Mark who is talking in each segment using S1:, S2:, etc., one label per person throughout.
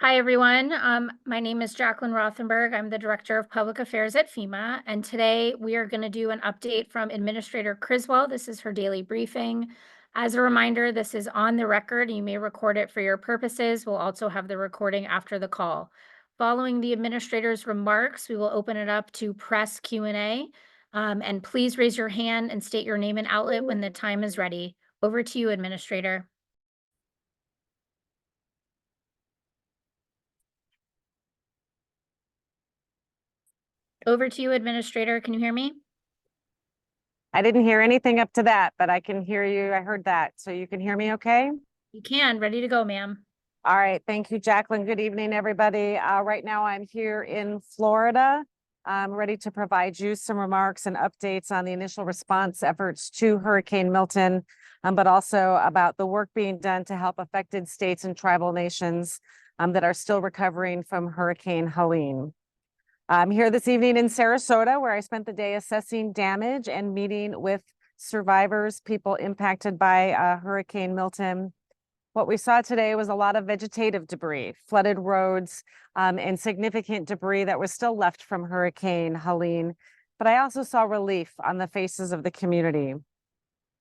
S1: Hi, everyone. My name is Jacqueline Rothenberg. I'm the Director of Public Affairs at FEMA, and today we are going to do an update from Administrator Criswell. This is her daily briefing. As a reminder, this is on the record. You may record it for your purposes. We'll also have the recording after the call. Following the administrator's remarks, we will open it up to press Q&A. And please raise your hand and state your name and outlet when the time is ready. Over to you, Administrator. Over to you, Administrator. Can you hear me?
S2: I didn't hear anything up to that, but I can hear you. I heard that. So you can hear me okay?
S1: You can. Ready to go, ma'am.
S2: All right. Thank you, Jacqueline. Good evening, everybody. Right now I'm here in Florida. I'm ready to provide you some remarks and updates on the initial response efforts to Hurricane Milton, but also about the work being done to help affected states and tribal nations that are still recovering from Hurricane Helene. I'm here this evening in Sarasota, where I spent the day assessing damage and meeting with survivors, people impacted by Hurricane Milton. What we saw today was a lot of vegetative debris, flooded roads, and significant debris that was still left from Hurricane Helene. But I also saw relief on the faces of the community.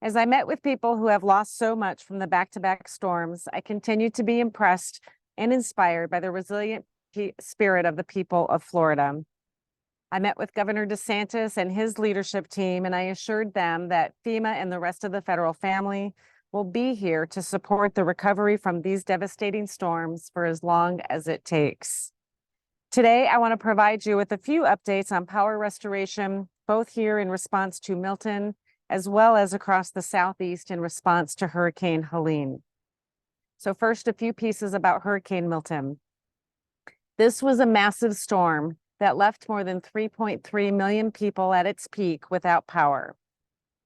S2: As I met with people who have lost so much from the back-to-back storms, I continue to be impressed and inspired by the resilient spirit of the people of Florida. I met with Governor DeSantis and his leadership team, and I assured them that FEMA and the rest of the federal family will be here to support the recovery from these devastating storms for as long as it takes. Today, I want to provide you with a few updates on power restoration, both here in response to Milton, as well as across the Southeast in response to Hurricane Helene. So first, a few pieces about Hurricane Milton. This was a massive storm that left more than 3.3 million people at its peak without power.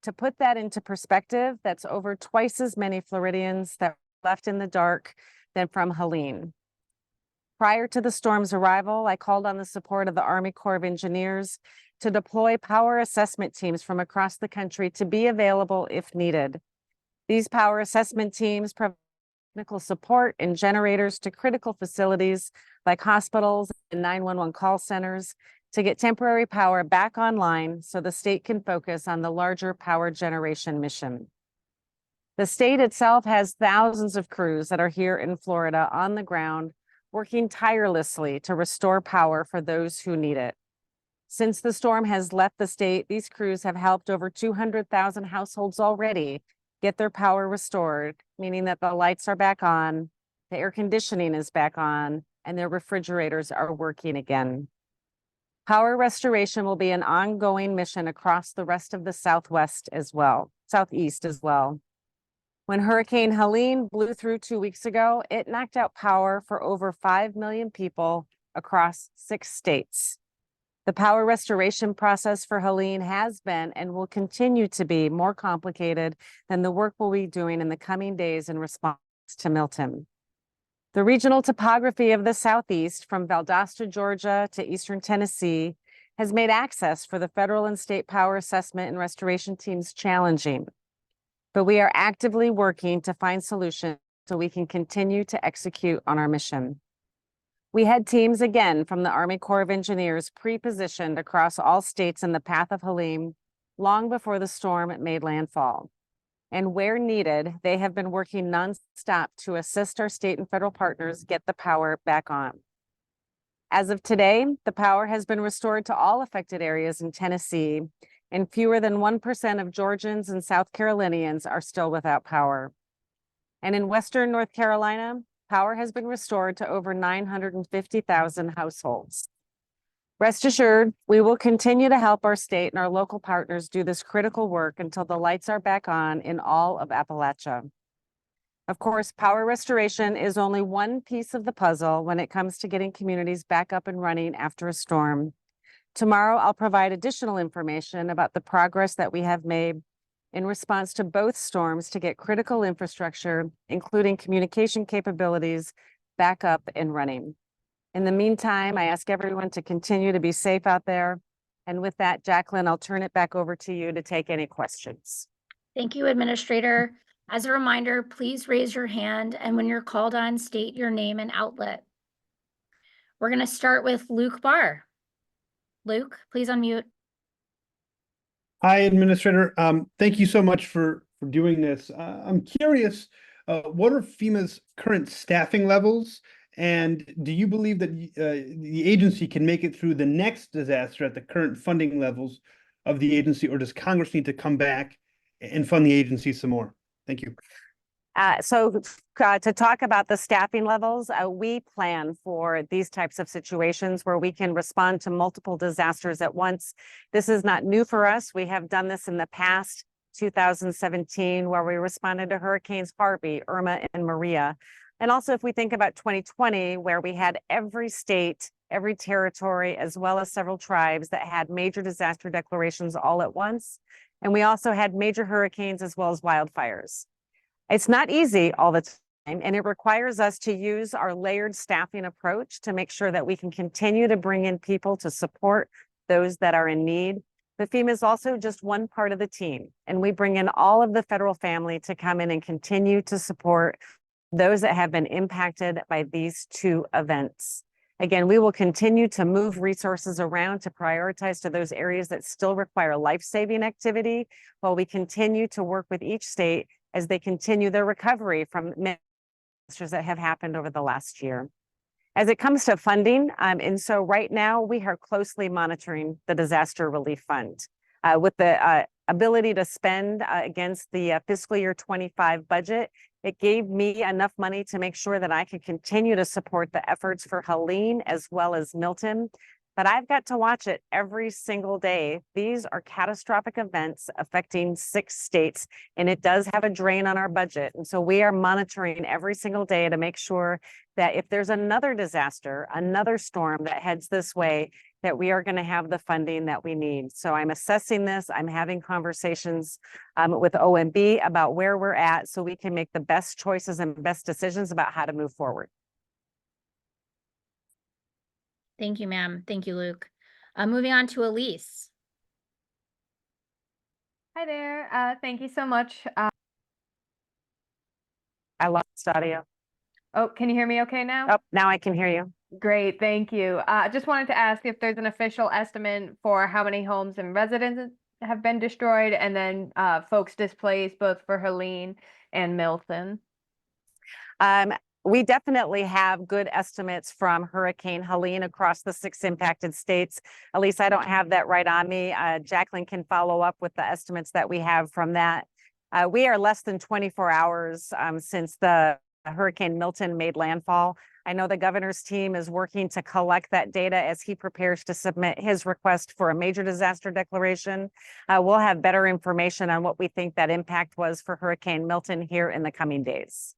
S2: To put that into perspective, that's over twice as many Floridians that were left in the dark than from Helene. Prior to the storm's arrival, I called on the support of the Army Corps of Engineers to deploy power assessment teams from across the country to be available if needed. These power assessment teams provide technical support and generators to critical facilities like hospitals and 911 call centers to get temporary power back online so the state can focus on the larger power generation mission. The state itself has thousands of crews that are here in Florida on the ground, working tirelessly to restore power for those who need it. Since the storm has left the state, these crews have helped over 200,000 households already get their power restored, meaning that the lights are back on, the air conditioning is back on, and their refrigerators are working again. Power restoration will be an ongoing mission across the rest of the Southeast as well. When Hurricane Helene blew through 2 weeks ago, it knocked out power for over 5 million people across 6 states. The power restoration process for Helene has been and will continue to be more complicated than the work we'll be doing in the coming days in response to Milton. The regional topography of the Southeast, from Valdosta, Georgia to Eastern Tennessee, has made access for the federal and state power assessment and restoration teams challenging. But we are actively working to find solutions so we can continue to execute on our mission. We had teams again from the Army Corps of Engineers pre-positioned across all states in the path of Helene long before the storm made landfall. And where needed, they have been working nonstop to assist our state and federal partners get the power back on. As of today, the power has been restored to all affected areas in Tennessee, and fewer than 1% of Georgians and South Carolinians are still without power. And in Western North Carolina, power has been restored to over 950,000 households. Rest assured, we will continue to help our state and our local partners do this critical work until the lights are back on in all of Appalachia. Of course, power restoration is only one piece of the puzzle when it comes to getting communities back up and running after a storm. Tomorrow, I'll provide additional information about the progress that we have made in response to both storms to get critical infrastructure, including communication capabilities, back up and running. In the meantime, I ask everyone to continue to be safe out there. And with that, Jacqueline, I'll turn it back over to you to take any questions.
S1: Thank you, Administrator. As a reminder, please raise your hand, and when you're called on, state your name and outlet. We're going to start with Luke Barr. Luke, please unmute.
S3: Hi, Administrator. Thank you so much for doing this. I'm curious, what are FEMA's current staffing levels? And do you believe that the agency can make it through the next disaster at the current funding levels of the agency, or does Congress need to come back and fund the agency some more? Thank you.
S2: To talk about the staffing levels, we plan for these types of situations where we can respond to multiple disasters at once. This is not new for us. We have done this in the past, 2017, where we responded to Hurricanes Harvey, Irma, and Maria. And also, if we think about 2020, where we had every state, every territory, as well as several tribes that had major disaster declarations all at once. And we also had major hurricanes as well as wildfires. It's not easy all the time, and it requires us to use our layered staffing approach to make sure that we can continue to bring in people to support those that are in need. But FEMA is also just one part of the team, and we bring in all of the federal family to come in and continue to support those that have been impacted by these two events. Again, we will continue to move resources around to prioritize to those areas that still require life-saving activity, while we continue to work with each state as they continue their recovery from disasters that have happened over the last year. As it comes to funding, and so right now we are closely monitoring the Disaster Relief Fund. With the ability to spend against the fiscal year 25 budget, it gave me enough money to make sure that I could continue to support the efforts for Helene as well as Milton. But I've got to watch it every single day. These are catastrophic events affecting 6 states, and it does have a drain on our budget. And so we are monitoring every single day to make sure that if there's another disaster, another storm that heads this way, that we are going to have the funding that we need. So I'm assessing this. I'm having conversations with OMB about where we're at so we can make the best choices and best decisions about how to move forward.
S1: Thank you, ma'am. Thank you, Luke. Moving on to Elise.
S4: Hi there. Thank you so much.
S2: I lost audio.
S4: Oh, can you hear me okay now?
S2: Oh, now I can hear you.
S4: Great, thank you. Just wanted to ask if there's an official estimate for how many homes and residences have been destroyed, and then folks displaced both for Helene and Milton.
S2: We definitely have good estimates from Hurricane Helene across the 6 impacted states. At least I don't have that right on me. Jacqueline can follow up with the estimates that we have from that. We are less than 24 hours since the Hurricane Milton made landfall. I know the governor's team is working to collect that data as he prepares to submit his request for a major disaster declaration. We'll have better information on what we think that impact was for Hurricane Milton here in the coming days.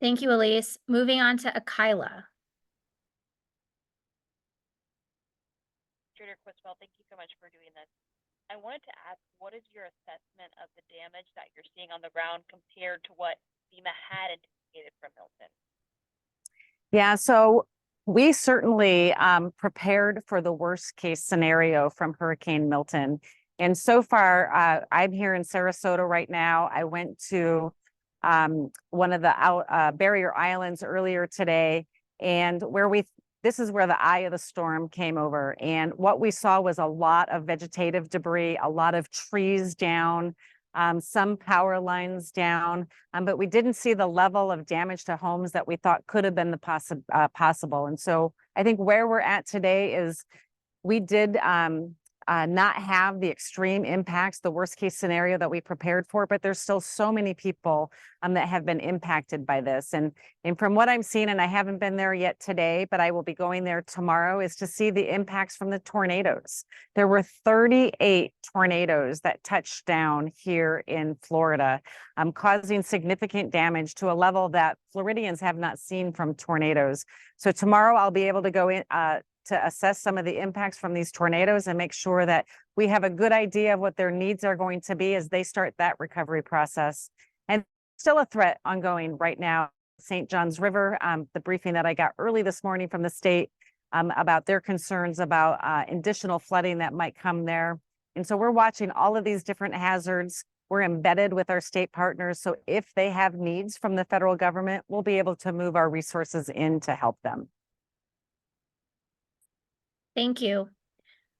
S1: Thank you, Elise. Moving on to Akila.
S5: Administrator Criswell, thank you so much for doing this. I wanted to ask, what is your assessment of the damage that you're seeing on the ground compared to what FEMA had anticipated from Milton?
S2: Yeah, so we certainly prepared for the worst case scenario from Hurricane Milton. And so far, I'm here in Sarasota right now. I went to one of the barrier islands earlier today, and this is where the eye of the storm came over. And what we saw was a lot of vegetative debris, a lot of trees down, some power lines down, but we didn't see the level of damage to homes that we thought could have been possible. And so I think where we're at today is we did not have the extreme impacts, the worst case scenario that we prepared for, but there's still so many people that have been impacted by this. And from what I'm seeing, and I haven't been there yet today, but I will be going there tomorrow, is to see the impacts from the tornadoes. There were 38 tornadoes that touched down here in Florida, causing significant damage to a level that Floridians have not seen from tornadoes. So tomorrow I'll be able to go in to assess some of the impacts from these tornadoes and make sure that we have a good idea of what their needs are going to be as they start that recovery process. And still a threat ongoing right now. St. Johns River, the briefing that I got early this morning from the state about their concerns about additional flooding that might come there. And so we're watching all of these different hazards. We're embedded with our state partners. So if they have needs from the federal government, we'll be able to move our resources in to help them.
S1: Thank you.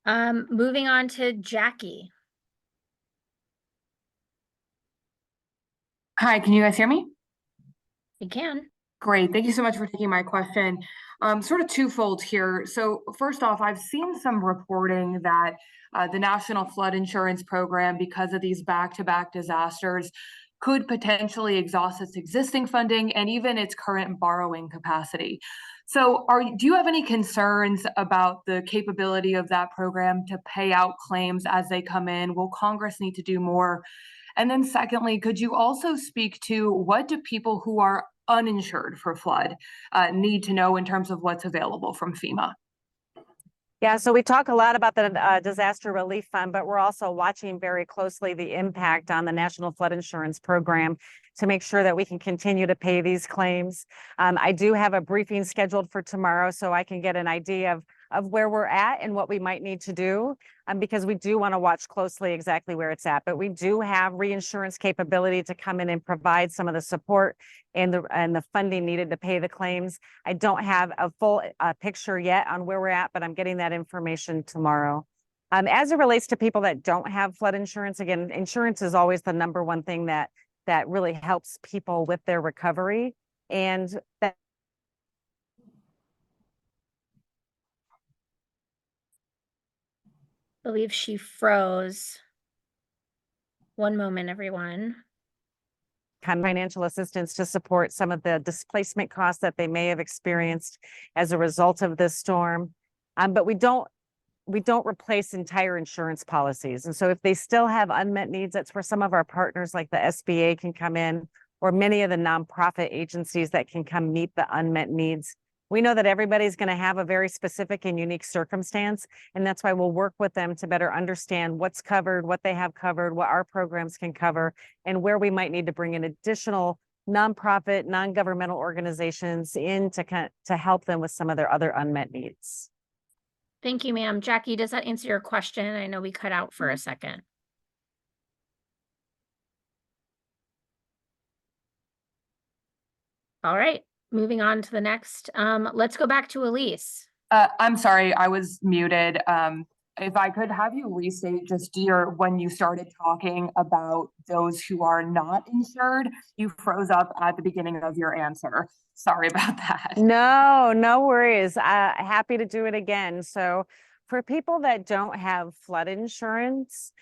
S1: Moving on to Jackie.
S6: Hi, can you guys hear me?
S1: You can.
S6: Great. Thank you so much for taking my question. Sort of twofold here. So first off, I've seen some reporting that the National Flood Insurance Program, because of these back-to-back disasters, could potentially exhaust its existing funding and even its current borrowing capacity. So do you have any concerns about the capability of that program to pay out claims as they come in? Will Congress need to do more? And then secondly, could you also speak to what do people who are uninsured for flood need to know in terms of what's available from FEMA?
S2: Yeah, so we talk a lot about the disaster relief fund, but we're also watching very closely the impact on the National Flood Insurance Program to make sure that we can continue to pay these claims. I do have a briefing scheduled for tomorrow so I can get an idea of where we're at and what we might need to do, because we do want to watch closely exactly where it's at. But we do have reinsurance capability to come in and provide some of the support and the funding needed to pay the claims. I don't have a full picture yet on where we're at, but I'm getting that information tomorrow. As it relates to people that don't have flood insurance, again, insurance is always the number one thing that really helps people with their recovery. And that
S1: Believe she froze. One moment, everyone.
S2: kind of financial assistance to support some of the displacement costs that they may have experienced as a result of this storm. But we don't replace entire insurance policies. And so if they still have unmet needs, that's where some of our partners like the SBA can come in, or many of the nonprofit agencies that can come meet the unmet needs. We know that everybody's going to have a very specific and unique circumstance, and that's why we'll work with them to better understand what's covered, what they have covered, what our programs can cover, and where we might need to bring in additional nonprofit, non-governmental organizations in to help them with some of their other unmet needs.
S1: Thank you, ma'am. Jackie, does that answer your question? I know we cut out for a second. All right, moving on to the next. Let's go back to Elise.
S6: I'm sorry, I was muted. If I could have you restate just when you started talking about those who are not insured, you froze up at the beginning of your answer. Sorry about that.
S2: No worries. Happy to do it again. So for people that don't have flood insurance,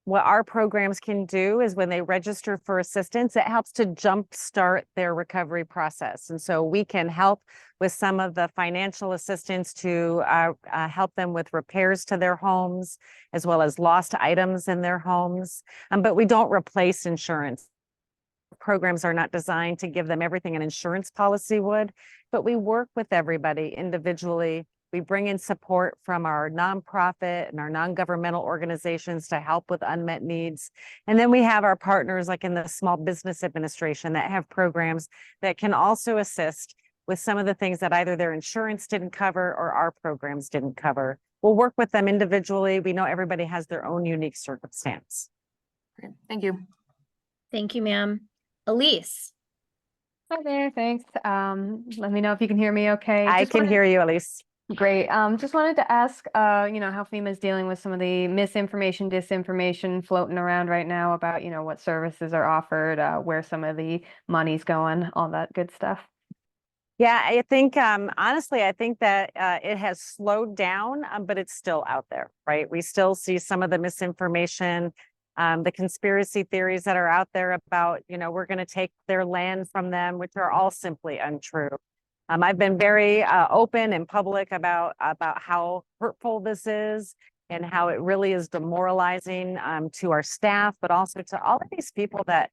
S2: what our programs can do is when they register for assistance, it helps to jumpstart their recovery process. And so we can help with some of the financial assistance to help them with repairs to their homes, as well as lost items in their homes. But we don't replace insurance. Programs are not designed to give them everything an insurance policy would, but we work with everybody individually. We bring in support from our nonprofit and our non-governmental organizations to help with unmet needs. And then we have our partners like in the Small Business Administration that have programs that can also assist with some of the things that either their insurance didn't cover or our programs didn't cover. We'll work with them individually. We know everybody has their own unique circumstance.
S6: Great. Thank you.
S1: Thank you, ma'am. Elise.
S4: Hi there, thanks. Let me know if you can hear me okay.
S2: I can hear you, Elise.
S4: Great. Just wanted to ask, how FEMA is dealing with some of the misinformation, disinformation floating around right now about, what services are offered, where some of the money's going, all that good stuff.
S2: Yeah, I think, honestly, I think that it has slowed down, but it's still out there, right? We still see some of the misinformation, the conspiracy theories that are out there about, we're going to take their land from them, which are all simply untrue. I've been very open and public about how hurtful this is and how it really is demoralizing to our staff, but also to all of these people that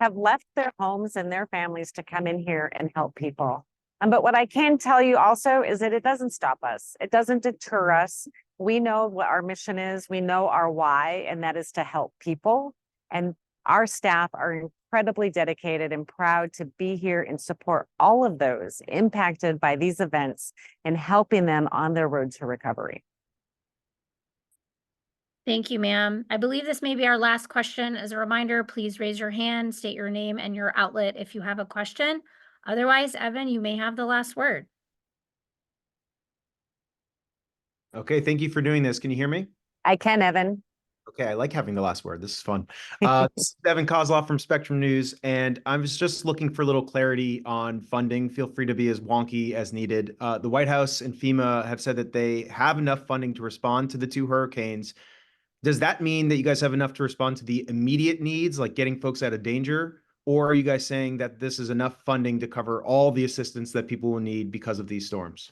S2: have left their homes and their families to come in here and help people. But what I can tell you also is that it doesn't stop us. It doesn't deter us. We know what our mission is. We know our why, and that is to help people. And our staff are incredibly dedicated and proud to be here and support all of those impacted by these events and helping them on their road to recovery.
S1: Thank you, ma'am. I believe this may be our last question. As a reminder, please raise your hand, state your name and your outlet if you have a question. Otherwise, Evan, you may have the last word.
S7: Okay, thank you for doing this. Can you hear me?
S2: I can, Evan.
S7: Okay, I like having the last word. This is fun. This is Evan Kozloff from Spectrum News, and I was just looking for a little clarity on funding. Feel free to be as wonky as needed. The White House and FEMA have said that they have enough funding to respond to the two hurricanes. Does that mean that you guys have enough to respond to the immediate needs, like getting folks out of danger? Or are you guys saying that this is enough funding to cover all the assistance that people will need because of these storms?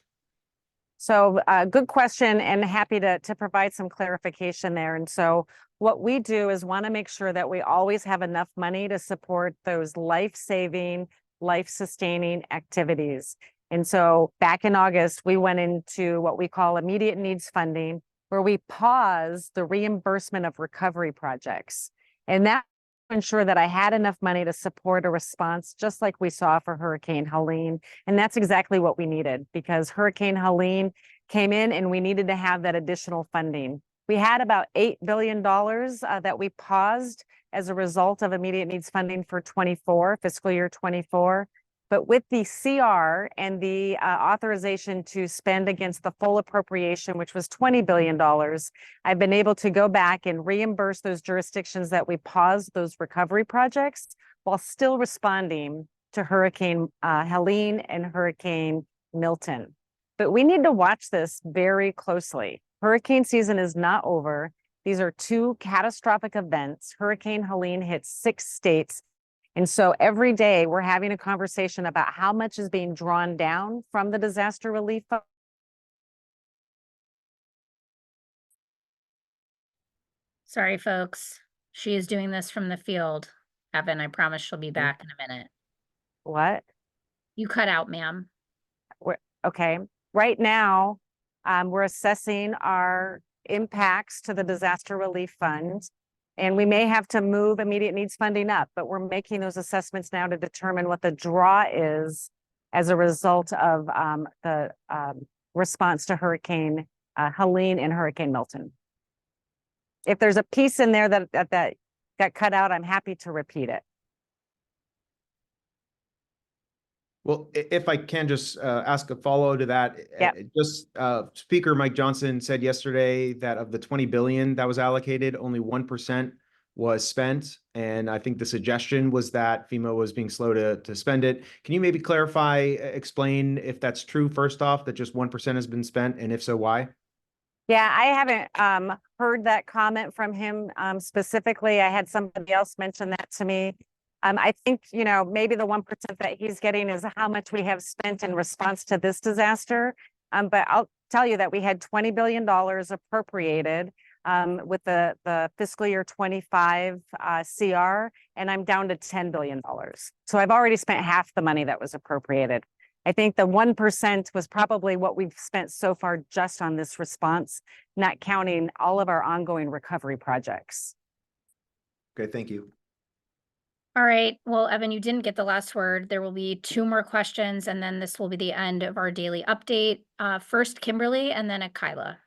S2: So good question, and happy to provide some clarification there. And so what we do is want to make sure that we always have enough money to support those life-saving, life-sustaining activities. And so back in August, we went into what we call immediate needs funding, where we pause the reimbursement of recovery projects. And that ensure that I had enough money to support a response, just like we saw for Hurricane Helene. And that's exactly what we needed, because Hurricane Helene came in and we needed to have that additional funding. We had about $8 billion that we paused as a result of immediate needs funding for fiscal year 24. But with the CR and the authorization to spend against the full appropriation, which was $20 billion, I've been able to go back and reimburse those jurisdictions that we paused those recovery projects while still responding to Hurricane Helene and Hurricane Milton. But we need to watch this very closely. Hurricane season is not over. These are two catastrophic events. Hurricane Helene hit 6 states. And so every day we're having a conversation about how much is being drawn down from the disaster relief fund.
S1: Sorry, folks. She is doing this from the field. Evan, I promise she'll be back in a minute.
S2: What?
S1: You cut out, ma'am.
S2: Okay. Right now, we're assessing our impacts to the disaster relief fund. And we may have to move immediate needs funding up, but we're making those assessments now to determine what the draw is as a result of the response to Hurricane Helene and Hurricane Milton. If there's a piece in there that got cut out, I'm happy to repeat it.
S7: Well, if I can just ask a follow to that, just Speaker Mike Johnson said yesterday that of the 20 billion that was allocated, only 1% was spent. And I think the suggestion was that FEMA was being slow to spend it. Can you maybe clarify, explain if that's true first off, that just 1% has been spent, and if so, why?
S2: Yeah, I haven't heard that comment from him specifically. I had somebody else mention that to me. I think, you know, maybe the 1% that he's getting is how much we have spent in response to this disaster. But I'll tell you that we had $20 billion appropriated with the fiscal year 25 CR, and I'm down to $10 billion. So I've already spent half the money that was appropriated. I think the 1% was probably what we've spent so far just on this response, not counting all of our ongoing recovery projects.
S7: Okay, thank you.
S1: All right. Well, Evan, you didn't get the last word. There will be 2 more questions, and then this will be the end of our daily update. First, Kimberly, and then Kyla.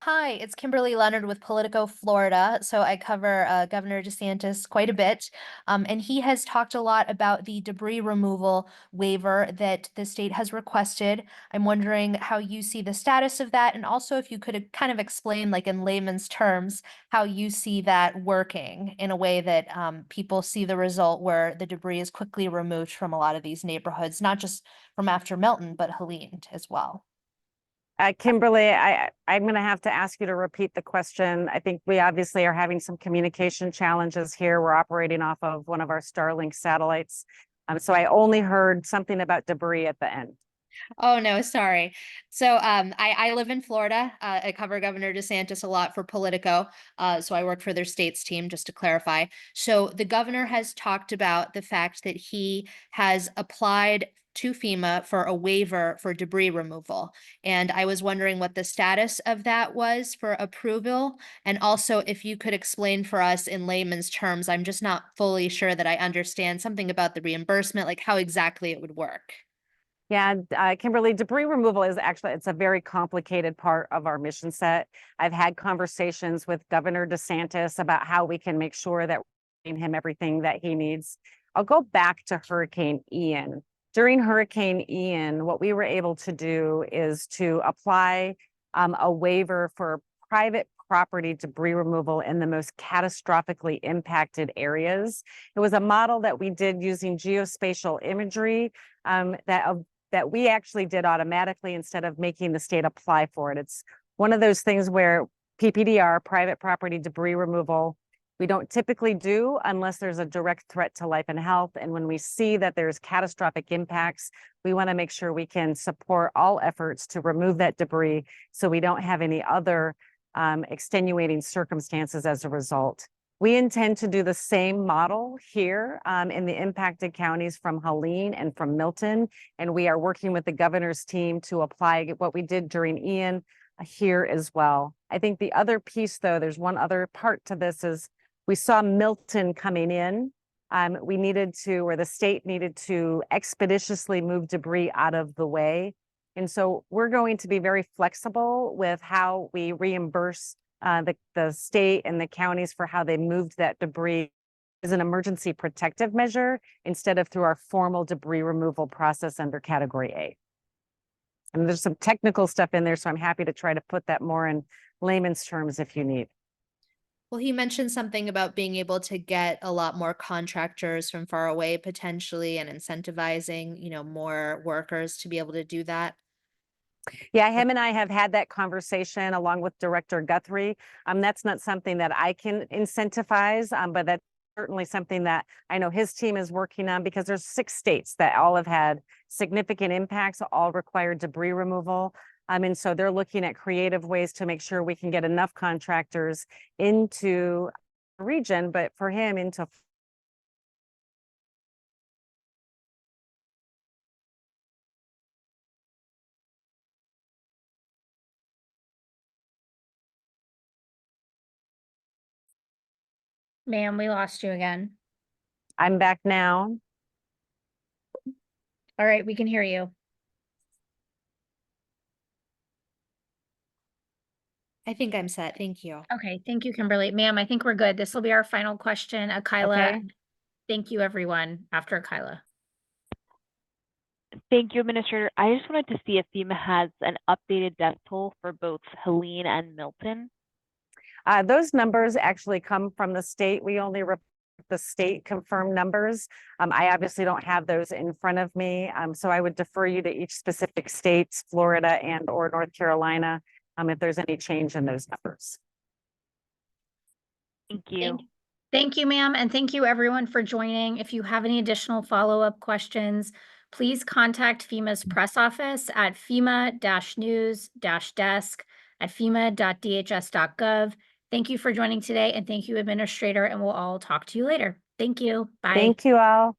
S8: Hi, it's Kimberly Leonard with Politico Florida. So I cover Governor DeSantis quite a bit. And he has talked a lot about the debris removal waiver that the state has requested. I'm wondering how you see the status of that, and also if you could kind of explain, like in layman's terms, how you see that working in a way that people see the result where the debris is quickly removed from a lot of these neighborhoods, not just from after Milton, but Helene as well.
S2: Kimberly, I'm going to have to ask you to repeat the question. I think we obviously are having some communication challenges here. We're operating off of one of our Starlink satellites. So I only heard something about debris at the end.
S8: Oh, no, sorry. So I live in Florida. I cover Governor DeSantis a lot for Politico. So I work for their states team, just to clarify. So the governor has talked about the fact that he has applied to FEMA for a waiver for debris removal. And I was wondering what the status of that was for approval. And also if you could explain for us in layman's terms, I'm just not fully sure that I understand something about the reimbursement, like how exactly it would work.
S2: Yeah, Kimberly, debris removal is actually, it's a very complicated part of our mission set. I've had conversations with Governor DeSantis about how we can make sure that we're giving him everything that he needs. I'll go back to Hurricane Ian. During Hurricane Ian, what we were able to do is to apply a waiver for private property debris removal in the most catastrophically impacted areas. It was a model that we did using geospatial imagery that we actually did automatically instead of making the state apply for it. It's one of those things where PPDR, private property debris removal, we don't typically do unless there's a direct threat to life and health. And when we see that there's catastrophic impacts, we want to make sure we can support all efforts to remove that debris so we don't have any other extenuating circumstances as a result. We intend to do the same model here in the impacted counties from Helene and from Milton. And we are working with the governor's team to apply what we did during Ian here as well. I think the other piece, though, there's one other part to this is we saw Milton coming in. We needed to, or the state needed to expeditiously move debris out of the way. And so we're going to be very flexible with how we reimburse the state and the counties for how they moved that debris as an emergency protective measure instead of through our formal debris removal process under Category A. And there's some technical stuff in there, so I'm happy to try to put that more in layman's terms if you need.
S8: Well, he mentioned something about being able to get a lot more contractors from far away potentially and incentivizing, more workers to be able to do that.
S2: Yeah, him and I have had that conversation along with Director Guthrie. That's not something that I can incentivize, but that's certainly something that I know his team is working on because there's 6 states that all have had significant impacts, all require debris removal. And so they're looking at creative ways to make sure we can get enough contractors into the region, but for him into
S1: Ma'am, we lost you again.
S2: I'm back now.
S1: All right, we can hear you.
S8: I think I'm set. Thank you.
S1: Okay, thank you, Kimberly. Ma'am, I think we're good. This will be our final question. Kyla,
S2: Okay.
S1: thank you, everyone. After Kyla.
S5: Thank you, Administrator. I just wanted to see if FEMA has an updated death toll for both Helene and Milton.
S2: Those numbers actually come from the state. We only report the state confirmed numbers. I obviously don't have those in front of me. So I would defer you to each specific states, Florida and or North Carolina, if there's any change in those numbers.
S5: Thank you.
S1: Thank you, ma'am. And thank you everyone for joining. If you have any additional follow-up questions, please contact FEMA's press office at fema-news-desk@fema.dhs.gov. Thank you for joining today and thank you, Administrator, and we'll all talk to you later. Thank you. Bye.
S2: Thank you all.